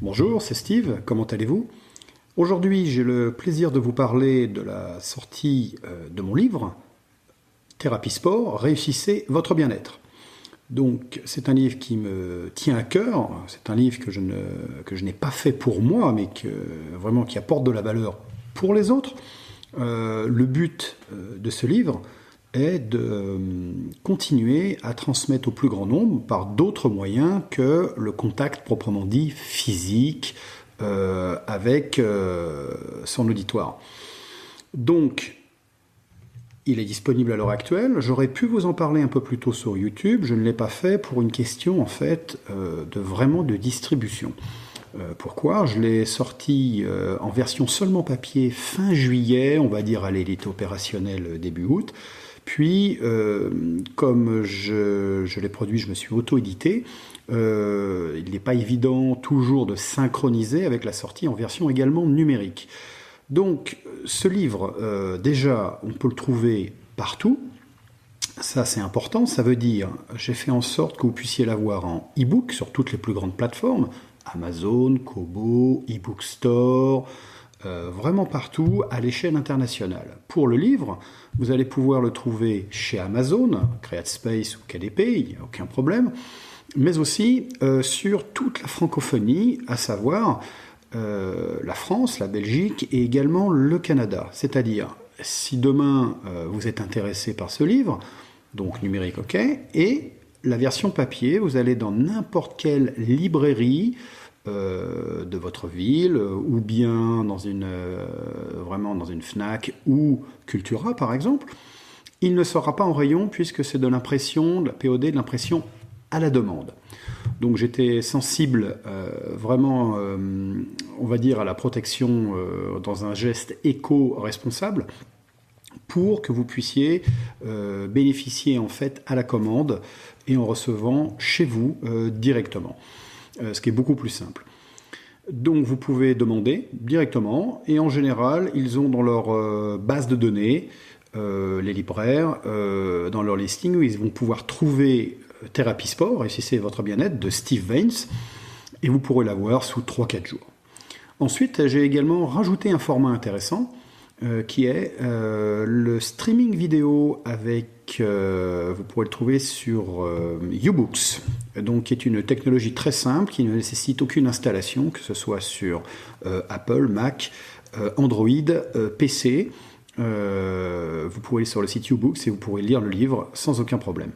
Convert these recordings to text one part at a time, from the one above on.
Bonjour, c'est Steve, comment allez-vous? Aujourd'hui, j'ai le plaisir de vous parler de la sortie de mon livre, Thérapie Sport, réussissez votre bien-être. Donc, c'est un livre qui me tient à cœur, c'est un livre que je n'ai pas fait pour moi, mais vraiment qui apporte de la valeur pour les autres. Le but de ce livre est de continuer à transmettre au plus grand nombre par d'autres moyens que le contact proprement dit physique avec son auditoire. Donc, il est disponible à l'heure actuelle. J'aurais pu vous en parler un peu plus tôt sur YouTube. Je ne l'ai pas fait pour une question en fait de distribution. Pourquoi? Je l'ai sorti en version seulement papier fin juillet, on va dire, allez, il était opérationnel début août. Puis, comme je l'ai produit, je me suis auto-édité. Il n'est pas évident toujours de synchroniser avec la sortie en version également numérique. Donc, ce livre, déjà, on peut le trouver partout. Ça, c'est important. Ça veut dire, j'ai fait en sorte que vous puissiez l'avoir en e-book sur toutes les plus grandes plateformes. Amazon, Kobo, eBook Store, vraiment partout à l'échelle internationale. Pour le livre, vous allez pouvoir le trouver chez Amazon, CreateSpace ou KDP, il n'y a aucun problème, mais aussi sur toute la francophonie, à savoir la France, la Belgique et également le Canada. C'est-à-dire, si demain vous êtes intéressé par ce livre, donc numérique, ok, et la version papier, vous allez dans n'importe quelle librairie de votre ville, ou bien vraiment dans une Fnac ou Cultura par exemple. Il ne sera pas en rayon puisque c'est de l'impression, de la POD, de l'impression à la demande. Donc j'étais sensible vraiment, on va dire, à la protection dans un geste éco-responsable pour que vous puissiez bénéficier en fait à la commande et en recevant chez vous directement. Ce qui est beaucoup plus simple. Donc vous pouvez demander directement et en général ils ont dans leur base de données les libraires dans leur listing où ils vont pouvoir trouver Thérapie Sport, réussissez votre bien-être de Steve Vance et vous pourrez l'avoir sous 3-4 jours. Ensuite j'ai également rajouté un format intéressant qui est le streaming vidéo avec, vous pourrez le trouver sur YouBooks, donc qui est une technologie très simple qui ne nécessite aucune installation, que ce soit sur Apple, Mac, Android, PC. Vous pouvez aller sur le site YouBooks et vous pourrez lire le livre sans aucun problème.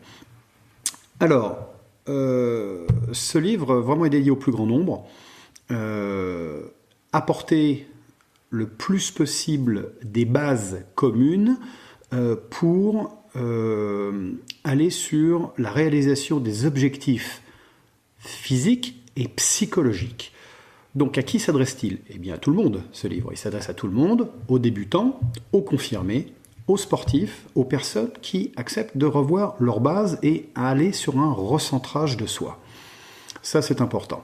Alors, ce livre vraiment est dédié au plus grand nombre. Apporter le plus possible des bases communes pour aller sur la réalisation des objectifs physiques et psychologiques. Donc à qui s'adresse-t-il? Eh bien à tout le monde, ce livre. Il s'adresse à tout le monde, aux débutants, aux confirmés, aux sportifs, aux personnes qui acceptent de revoir leurs bases et à aller sur un recentrage de soi. Ça, c'est important.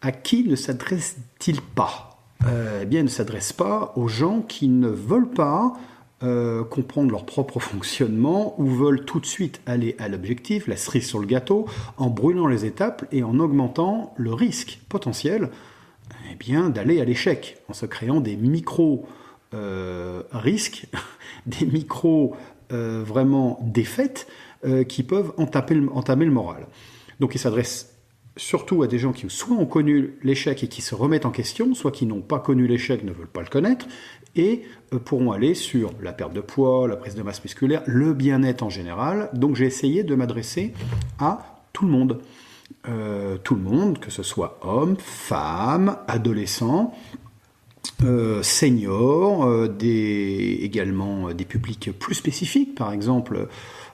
À qui ne s'adresse-t-il pas? Eh bien, il ne s'adresse pas aux gens qui ne veulent pas comprendre leur propre fonctionnement ou veulent tout de suite aller à l'objectif, la cerise sur le gâteau, en brûlant les étapes et en augmentant le risque potentiel eh bien, d'aller à l'échec, en se créant des micro-risques, des micro vraiment défaites qui peuvent entamer le moral. Donc il s'adresse surtout à des gens qui soit ont connu l'échec et qui se remettent en question, soit qui n'ont pas connu l'échec, ne veulent pas le connaître, et pourront aller sur la perte de poids, la prise de masse musculaire, le bien-être en général. Donc j'ai essayé de m'adresser à tout le monde. Tout le monde, que ce soit hommes, femmes, adolescents, seniors, également des publics plus spécifiques, par exemple.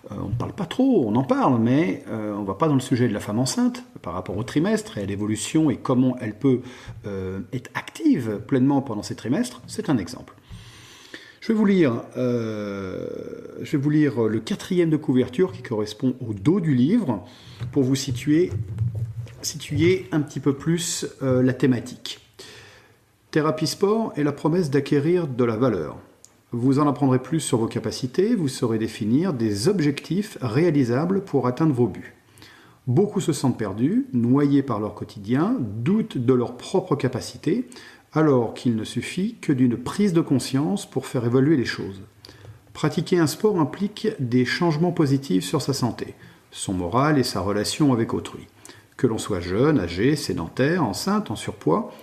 On ne parle pas trop, on en parle, mais on ne va pas dans le sujet de la femme enceinte par rapport au trimestre et à l'évolution et comment elle peut être active pleinement pendant ces trimestres. C'est un exemple. Je vais vous lire le 4e de couverture qui correspond au dos du livre pour vous situer un petit peu plus la thématique. Thérapie Sport est la promesse d'acquérir de la valeur. Vous en apprendrez plus sur vos capacités, vous saurez définir des objectifs réalisables pour atteindre vos buts. Beaucoup se sentent perdus, noyés par leur quotidien, doutent de leurs propres capacités, alors qu'il ne suffit que d'une prise de conscience pour faire évoluer les choses. Pratiquer un sport implique des changements positifs sur sa santé, son moral et sa relation avec autrui. Que l'on soit jeune, âgé, sédentaire, enceinte, en surpoids,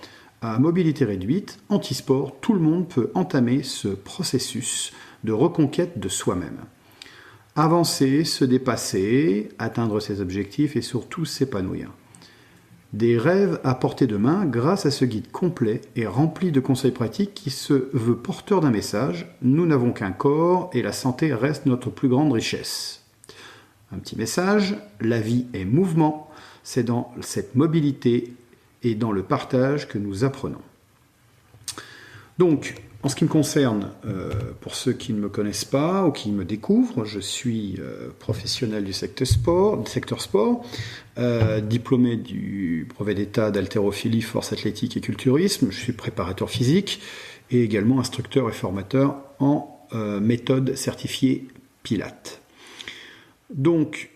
à mobilité réduite, anti-sport, tout le monde peut entamer ce processus de reconquête de soi-même. Avancer, se dépasser, atteindre ses objectifs et surtout s'épanouir. Des rêves à portée de main grâce à ce guide complet et rempli de conseils pratiques qui se veut porteur d'un message. Nous n'avons qu'un corps et la santé reste notre plus grande richesse. Un petit message, la vie est mouvement, c'est dans cette mobilité et dans le partage que nous apprenons. Donc, en ce qui me concerne, pour ceux qui ne me connaissent pas ou qui me découvrent, je suis professionnel du secteur sport, diplômé du brevet d'état d'haltérophilie, force athlétique et culturisme. Je suis préparateur physique et également instructeur et formateur en méthode certifiée Pilates. Donc,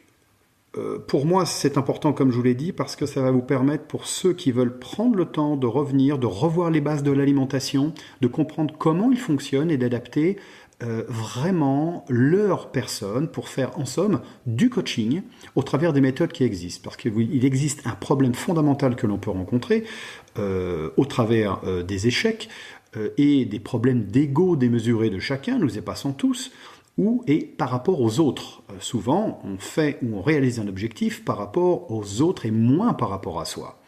pour moi, c'est important, comme je vous l'ai dit, parce que ça va vous permettre, pour ceux qui veulent prendre le temps de revenir, de revoir les bases de l'alimentation, de comprendre comment ils fonctionnent et d'adapter vraiment leur personne pour faire, en somme, du coaching au travers des méthodes qui existent. Parce qu'il existe un problème fondamental que l'on peut rencontrer au travers des échecs et des problèmes d'ego démesuré de chacun, nous y passons tous, et par rapport aux autres. Souvent, on fait ou on réalise un objectif par rapport aux autres et moins par rapport à soi.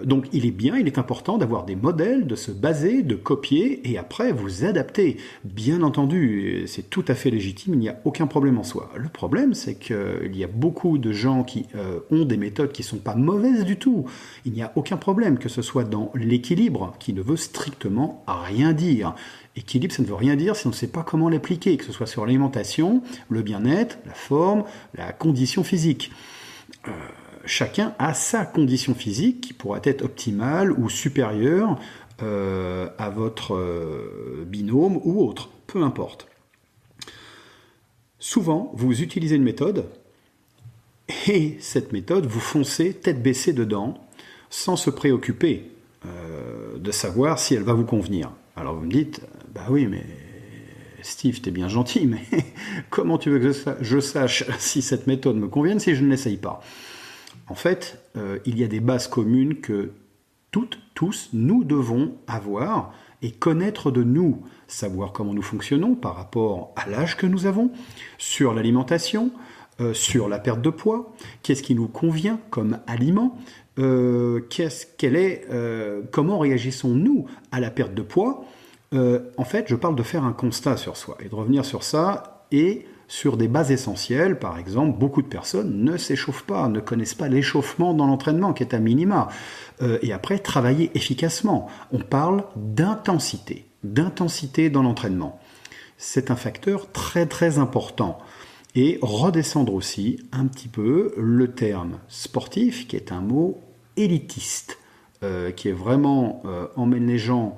Donc il est important d'avoir des modèles, de se baser, de copier et après vous adapter. Bien entendu, c'est tout à fait légitime, il n'y a aucun problème en soi. Le problème, c'est qu'il y a beaucoup de gens qui ont des méthodes qui ne sont pas mauvaises du tout. Il n'y a aucun problème, que ce soit dans l'équilibre, qui ne veut strictement rien dire. Équilibre, ça ne veut rien dire si on ne sait pas comment l'appliquer, que ce soit sur l'alimentation, le bien-être, la forme, la condition physique. Chacun a sa condition physique qui pourra être optimale ou supérieure à votre binôme ou autre, peu importe. Souvent, vous utilisez une méthode et cette méthode, vous foncez tête baissée dedans sans se préoccuper de savoir si elle va vous convenir. Alors vous me dites, bah oui, mais Steve, t'es bien gentil, mais comment tu veux que je sache si cette méthode me convienne si je ne l'essaye pas ? En fait, il y a des bases communes que tous, nous devons avoir et connaître de nous, savoir comment nous fonctionnons par rapport à l'âge que nous avons, sur l'alimentation, sur la perte de poids, qu'est-ce qui nous convient comme aliment, comment réagissons-nous à la perte de poids. En fait, je parle de faire un constat sur soi et de revenir sur ça et sur des bases essentielles. Par exemple, beaucoup de personnes ne s'échauffent pas, ne connaissent pas l'échauffement dans l'entraînement, qui est un minima. Et après, travailler efficacement. On parle d'intensité dans l'entraînement. C'est un facteur très très important. Et redescendre aussi un petit peu le terme sportif, qui est un mot élitiste, qui est vraiment emmène les gens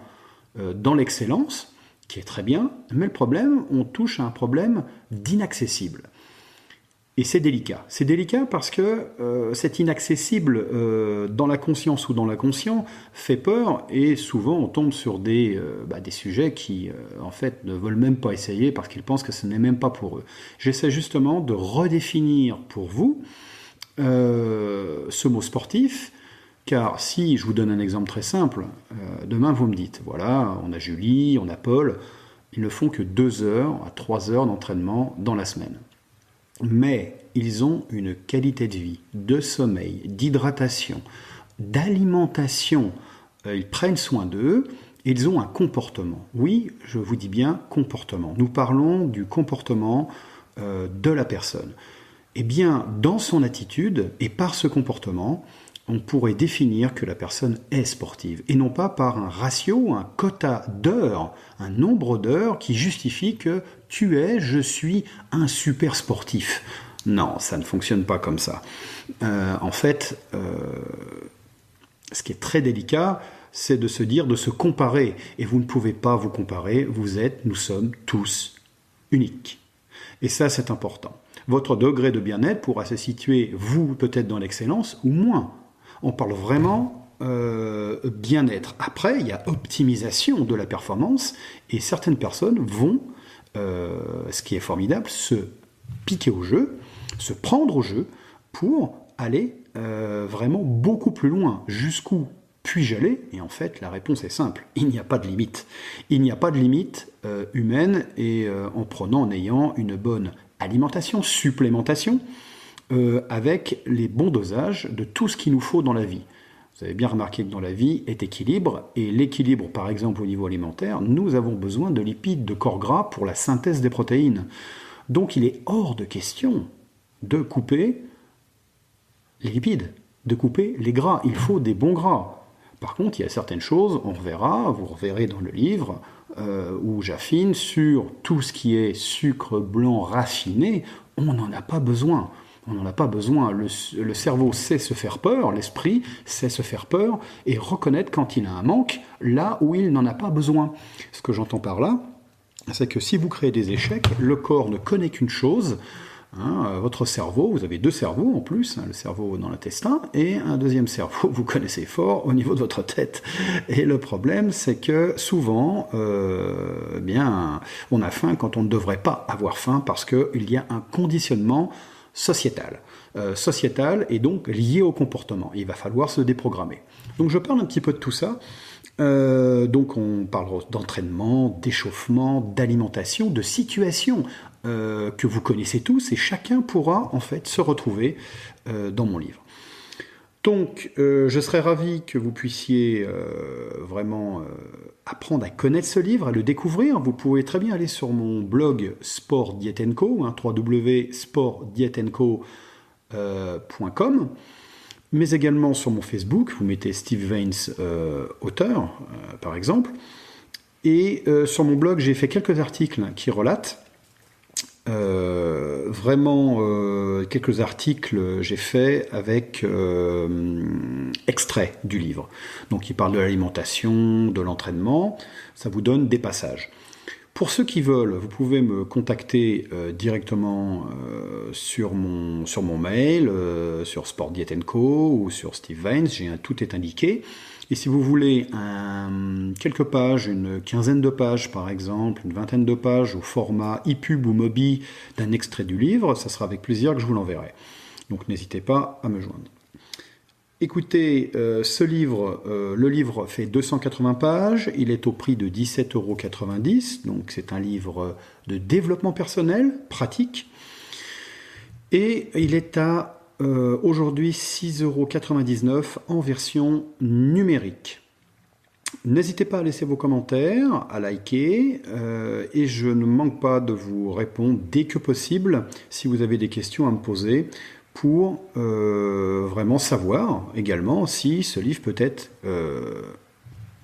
dans l'excellence, qui est très bien, mais le problème, on touche à un problème d'inaccessible. Et c'est délicat. C'est délicat parce que cet inaccessible dans la conscience ou dans l'inconscient fait peur et souvent on tombe sur des sujets qui en fait ne veulent même pas essayer parce qu'ils pensent que ce n'est même pas pour eux. J'essaie justement de redéfinir pour vous ce mot sportif. Car si je vous donne un exemple très simple, demain vous me dites, voilà, on a Julie, on a Paul, ils ne font que 2 heures à 3 heures d'entraînement dans la semaine. Mais ils ont une qualité de vie, de sommeil, d'hydratation, d'alimentation. Ils prennent soin d'eux et ils ont un comportement. Oui, je vous dis bien comportement. Nous parlons du comportement de la personne. Eh bien, dans son attitude et par ce comportement, on pourrait définir que la personne est sportive, et non pas par un ratio, un quota d'heures, un nombre d'heures qui justifie que je suis un super sportif. Non, ça ne fonctionne pas comme ça. En fait, ce qui est très délicat, c'est de se dire, de se comparer, et vous ne pouvez pas vous comparer, nous sommes tous uniques. Et ça, c'est important. Votre degré de bien-être pourra se situer, vous, peut-être dans l'excellence ou moins. On parle vraiment bien-être. Après, il y a optimisation de la performance et certaines personnes vont, ce qui est formidable, se piquer au jeu, se prendre au jeu pour aller vraiment beaucoup plus loin. Jusqu'où puis-je aller? Et en fait, la réponse est simple. Il n'y a pas de limite. Il n'y a pas de limite humaine et en ayant une bonne alimentation, supplémentation, avec les bons dosages de tout ce qu'il nous faut dans la vie. Vous avez bien remarqué que dans la vie est équilibre, et l'équilibre, par exemple, au niveau alimentaire, nous avons besoin de lipides, de corps gras pour la synthèse des protéines. Donc il est hors de question de couper les lipides, de couper les gras. Il faut des bons gras. Par contre, il y a certaines choses, vous reverrez dans le livre, où j'affine sur tout ce qui est sucre blanc raffiné, on n'en a pas besoin. On n'en a pas besoin. Le cerveau sait se faire peur, l'esprit sait se faire peur et reconnaître quand il a un manque là où il n'en a pas besoin. Ce que j'entends par là, c'est que si vous créez des échecs, le corps ne connaît qu'une chose. Votre cerveau, vous avez deux cerveaux en plus, le cerveau dans l'intestin et un deuxième cerveau, vous connaissez fort, au niveau de votre tête. Et le problème, c'est que souvent, on a faim quand on ne devrait pas avoir faim parce qu'il y a un conditionnement sociétal et donc lié au comportement. Il va falloir se déprogrammer. Donc je parle un petit peu de tout ça. Donc on parle d'entraînement, d'échauffement, d'alimentation, de situation que vous connaissez tous et chacun pourra en fait se retrouver dans mon livre. Donc je serais ravi que vous puissiez vraiment apprendre à connaître ce livre, à le découvrir. Vous pouvez très bien aller sur mon blog Sport Diet Co, www.sportdietandco.com, mais également sur mon Facebook, vous mettez Steve Vaines, auteur, par exemple. Et sur mon blog, j'ai fait quelques articles qui relatent. Quelques articles j'ai fait avec extraits du livre. Donc il parle de l'alimentation, de l'entraînement, ça vous donne des passages. Pour ceux qui veulent, vous pouvez me contacter directement sur mon mail, sur Sport Diet Co ou sur Steve Vaines, tout est indiqué. Et si vous voulez quelques pages, une quinzaine de pages par exemple, une vingtaine de pages au format EPUB ou Mobi d'un extrait du livre, ça sera avec plaisir que je vous l'enverrai. Donc n'hésitez pas à me joindre. Écoutez, ce livre, le livre fait 280 pages, il est au prix de 17,90 €, donc c'est un livre de développement personnel, pratique, et il est à aujourd'hui 6,99 € en version numérique. N'hésitez pas à laisser vos commentaires, à liker, et je ne manque pas de vous répondre dès que possible si vous avez des questions à me poser pour vraiment savoir également si ce livre peut être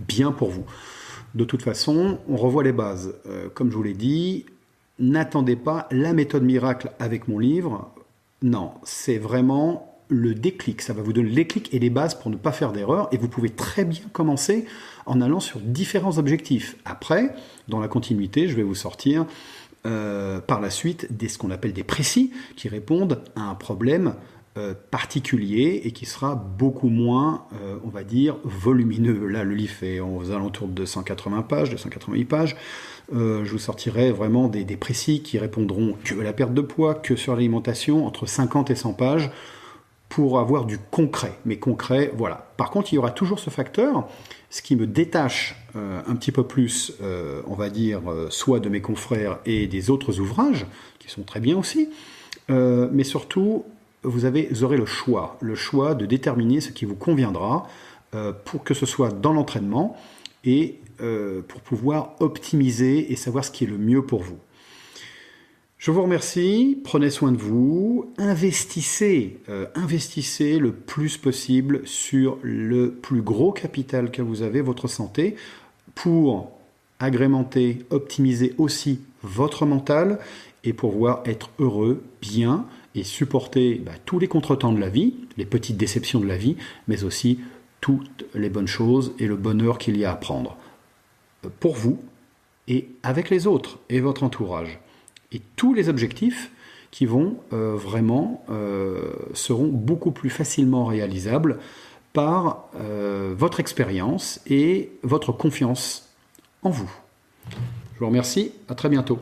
bien pour vous. De toute façon, on revoit les bases. Comme je vous l'ai dit, n'attendez pas la méthode miracle avec mon livre. Non, c'est vraiment le déclic. Ça va vous donner le déclic et les bases pour ne pas faire d'erreur. Et vous pouvez très bien commencer en allant sur différents objectifs. Après, dans la continuité, je vais vous sortir par la suite ce qu'on appelle des précis qui répondent à un problème particulier et qui sera beaucoup moins, on va dire, volumineux. Là, le livre est aux alentours de 280 pages, 288 pages. Je vous sortirai vraiment des précis qui répondront que à la perte de poids, que sur l'alimentation, entre 50 et 100 pages, pour avoir du concret. Mais concret, voilà. Par contre, il y aura toujours ce facteur, ce qui me détache un petit peu plus, on va dire, soit de mes confrères et des autres ouvrages, qui sont très bien aussi, mais surtout, vous aurez le choix de déterminer ce qui vous conviendra pour que ce soit dans l'entraînement et pour pouvoir optimiser et savoir ce qui est le mieux pour vous. Je vous remercie, prenez soin de vous, investissez le plus possible sur le plus gros capital que vous avez, votre santé, pour agrémenter, optimiser aussi votre mental et pour pouvoir être heureux, bien et supporter tous les contretemps de la vie, les petites déceptions de la vie, mais aussi toutes les bonnes choses et le bonheur qu'il y a à prendre pour vous et avec les autres et votre entourage. Et tous les objectifs qui vont seront beaucoup plus facilement réalisables par votre expérience et votre confiance en vous. Je vous remercie, à très bientôt.